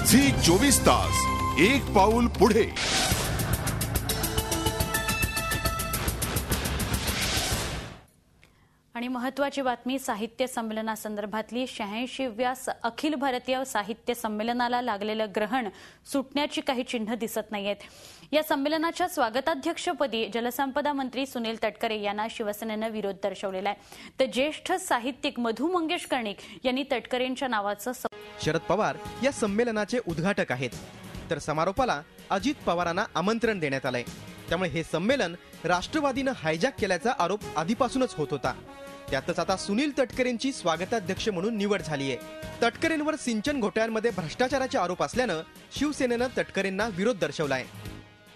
Zee 24 तास एक पाऊल पुढे। आणि महत्त्वाची बातमी, साहित्य संमेलनासंदर्भातली 86व्या अखिल भारतीय साहित्य संमेलनाला लागलेलं ग्रहण सुटण्याची काही चिन्ह दिसत नाहीयेत। या संमेलनाच्या स्वागताध्यक्षपदी जलसंपदा मंत्री सुनील तटकरे यांना शिवसेनेनं विरोध दर्शवलेला आहे। तर ज्येष्ठ साहित्यिक मधु मंगेश कर्णिक यांनी तटकरेंच्या नावाचं शरद पवार या संमेलनाचे उद्घाटक आहेत, तर समारोपाला अजित पवारांना आमंत्रण देण्यात आलंय। त्यामुळे हे संमेलन राष्ट्रवादीनं हायजॅक केल्याचा आरोप आधीपासूनच होत होता। त्यातच आता सुनील तटकरेंची स्वागताध्यक्ष म्हणून निवड झाली आहे। तटकरेंवर सिंचन घोटाळ्यांमध्ये भ्रष्टाचाराचे आरोप असल्यानं शिवसेनेनं तटकरेंना विरोध दर्शवलाय।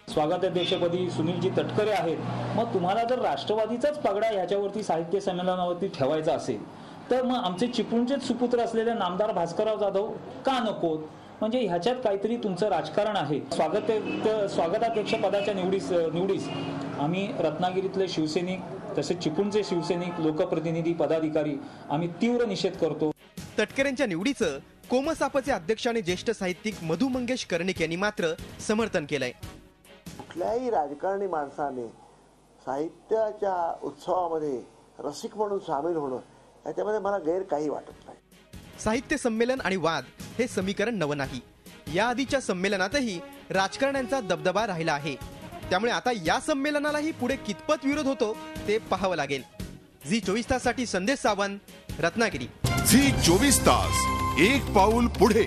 स्वागताध्यक्षपदी सुनीलजी तटकरे आहेत, मग तुम्हाला जर राष्ट्रवादीचाच पगडा ह्याच्यावरती साहित्य संमेलनावरती ठेवायचा असेल तर मग आमचे चिपळूणचेच सुपुत्र असलेले नामदार भास्करराव जाधव का नकोत? म्हणजे ह्याच्यात काहीतरी तुमचं राजकारण आहे। स्वागताध्यक्ष पदाच्या निवडीस आम्ही रत्नागिरीतले शिवसैनिक तसेच चिपळूणचे शिवसैनिक, लोकप्रतिनिधी, पदाधिकारी आम्ही तीव्र निषेध करतो। तटकरेंच्या निवडीचं कोमसापचे अध्यक्ष आणि ज्येष्ठ साहित्यिक मधु मंगेश कर्णिक यांनी मात्र समर्थन केलंय। कुठल्याही राजकारणी माणसाने साहित्याच्या उत्सवामध्ये रसिक म्हणून सामील होणं याच्यामध्ये मला गैर काही वाटत नाही। साहित्य संमेलन आणि वाद हे समीकरण नवं नाही। या आधीच्या संमेलनातही राजकारण्यांचा दबदबा राहिला आहे। त्यामुळे आता या संमेलनालाही पुढे कितपत विरोध होतो ते पाहावं लागेल। झी 24 ताससाठी संदेश सावंत, रत्नागिरी। झी 24 तास एक पाऊल पुढे।